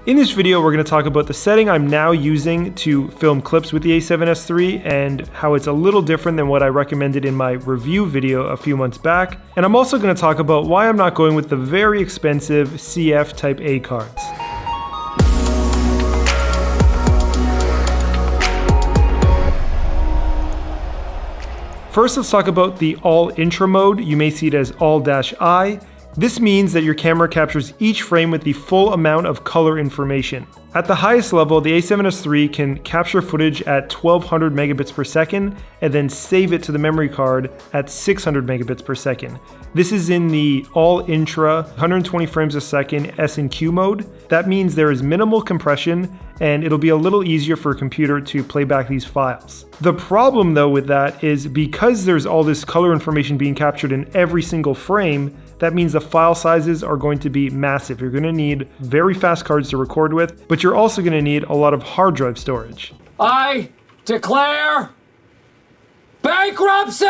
In this video, we're going to talk about the setting I'm now using to film clips with the A7s III and how it's a little different than what I recommended in my review video a few months back. And I'm also going to talk about why I'm not going with the very expensive CF Type A cards. First, let's talk about the All Intra mode. You may see it as All-I. This means that your camera captures each frame with the full amount of color information. At the highest level, the A7s III can capture footage at 1200 megabits per second and then save it to the memory card at 600 megabits per second. This is in the All Intra 120 frames a second S&Q mode. That means there is minimal compression and it'll be a little easier for a computer to play back these files. The problem though with that is because there's all this color information being captured in every single frame, that means the file sizes are going to be massive. You're going to need very fast cards to record with, but you're also going to need a lot of hard drive storage. I declare bankruptcy!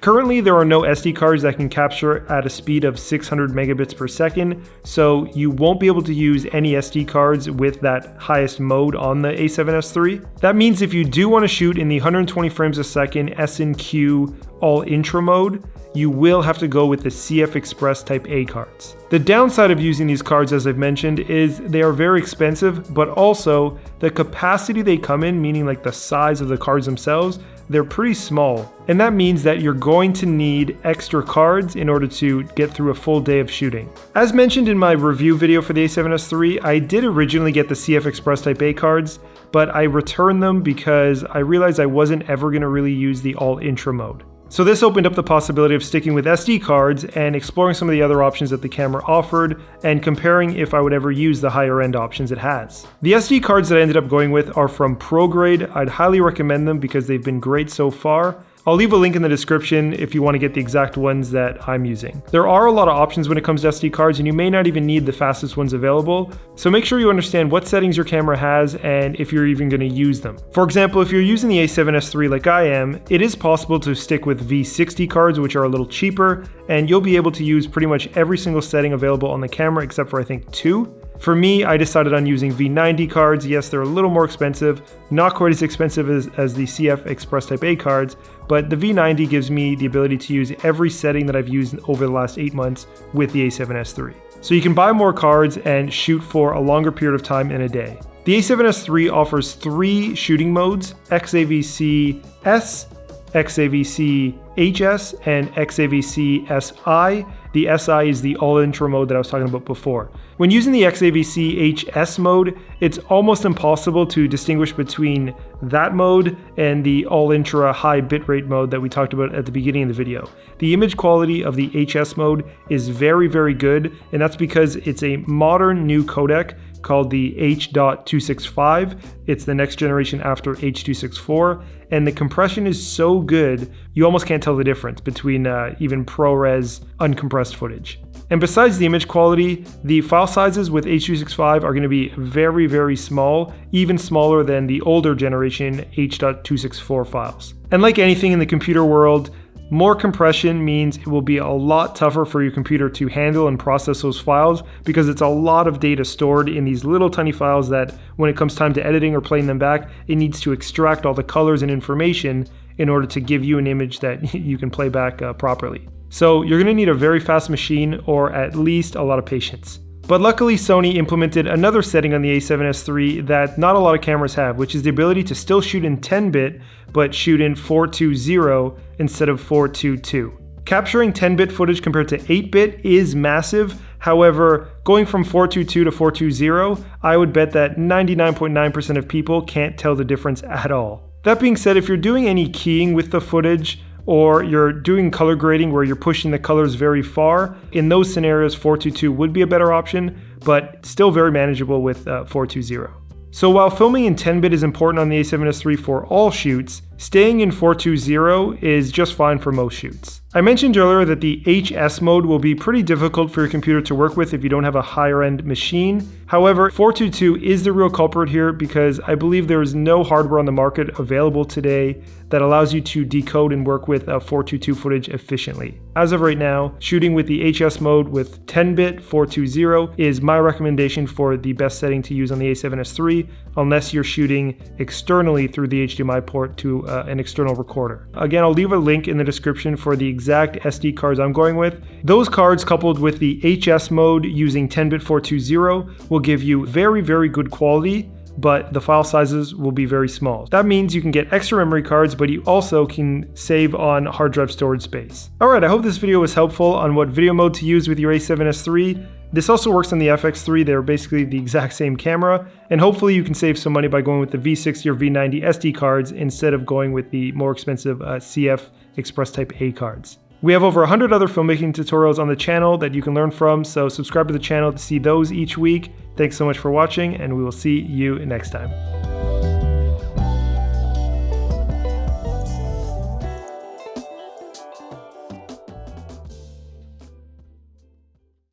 Currently, there are no SD cards that can capture at a speed of 600 megabits per second, so you won't be able to use any SD cards with that highest mode on the A7s III. That means if you do want to shoot in the 120 frames a second S&Q All Intra mode, you will have to go with the CFexpress Type A cards. The downside of using these cards, as I've mentioned, is they are very expensive, but also the capacity they come in, meaning like the size of the cards themselves, they're pretty small. And that means that you're going to need extra cards in order to get through a full day of shooting. As mentioned in my review video for the A7s III, I did originally get the CFexpress Type A cards, but I returned them because I realized I wasn't ever going to really use the All Intra mode. So this opened up the possibility of sticking with SD cards and exploring some of the other options that the camera offered and comparing if I would ever use the higher end options it has. The SD cards that I ended up going with are from ProGrade. I'd highly recommend them because they've been great so far. I'll leave a link in the description if you want to get the exact ones that I'm using. There are a lot of options when it comes to SD cards and you may not even need the fastest ones available, so make sure you understand what settings your camera has and if you're even going to use them. For example, if you're using the A7s III like I am, it is possible to stick with V60 cards, which are a little cheaper, and you'll be able to use pretty much every single setting available on the camera except for I think 2. For me, I decided on using V90 cards. Yes, they're a little more expensive, not quite as expensive as the CFexpress Type A cards, but the V90 gives me the ability to use every setting that I've used over the last 8 months with the A7s III. So you can buy more cards and shoot for a longer period of time in a day. The A7s III offers 3 shooting modes: XAVC-S, XAVC-HS, and XAVC-SI. The SI is the All Intra mode that I was talking about before. When using the XAVC-HS mode, it's almost impossible to distinguish between that mode and the All Intra high bitrate mode that we talked about at the beginning of the video. The image quality of the HS mode is very, very good, and that's because it's a modern new codec called the H.265. It's the next generation after H.264, and the compression is so good, you almost can't tell the difference between even ProRes uncompressed footage. And besides the image quality, the file sizes with H.265 are going to be very, very small, even smaller than the older generation H.264 files. And like anything in the computer world, more compression means it will be a lot tougher for your computer to handle and process those files because it's a lot of data stored in these little tiny files that when it comes time to editing or playing them back, it needs to extract all the colors and information in order to give you an image that you can play back properly. So you're going to need a very fast machine or at least a lot of patience. But luckily, Sony implemented another setting on the A7s III that not a lot of cameras have, which is the ability to still shoot in 10-bit, but shoot in 420 instead of 422. Capturing 10-bit footage compared to 8-bit is massive. However, going from 422 to 420, I would bet that 99.9% of people can't tell the difference at all. That being said, if you're doing any keying with the footage, or you're doing color grading where you're pushing the colors very far, in those scenarios 422 would be a better option, but still very manageable with 420. So while filming in 10-bit is important on the A7s III for all shoots, Staying in 420 is just fine for most shoots. I mentioned earlier that the HS mode will be pretty difficult for your computer to work with if you don't have a higher end machine. However, 422 is the real culprit here because I believe there is no hardware on the market available today that allows you to decode and work with 422 footage efficiently. As of right now, shooting with the HS mode with 10-bit 420 is my recommendation for the best setting to use on the A7s III, unless you're shooting externally through the HDMI port to an external recorder. Again, I'll leave a link in the description for the exact SD cards I'm going with. Those cards coupled with the HS mode using 10-bit 420 will give you very, very good quality, but the file sizes will be very small. That means you can get extra memory cards, but you also can save on hard drive storage space. Alright, I hope this video was helpful on what video mode to use with your A7s III. This also works on the FX3, they're basically the exact same camera, and hopefully you can save some money by going with the V60 or V90 SD cards instead of going with the more expensive CFexpress Type A cards. We have over 100 other filmmaking tutorials on the channel that you can learn from, so subscribe to the channel to see those each week. Thanks so much for watching, and we will see you next time.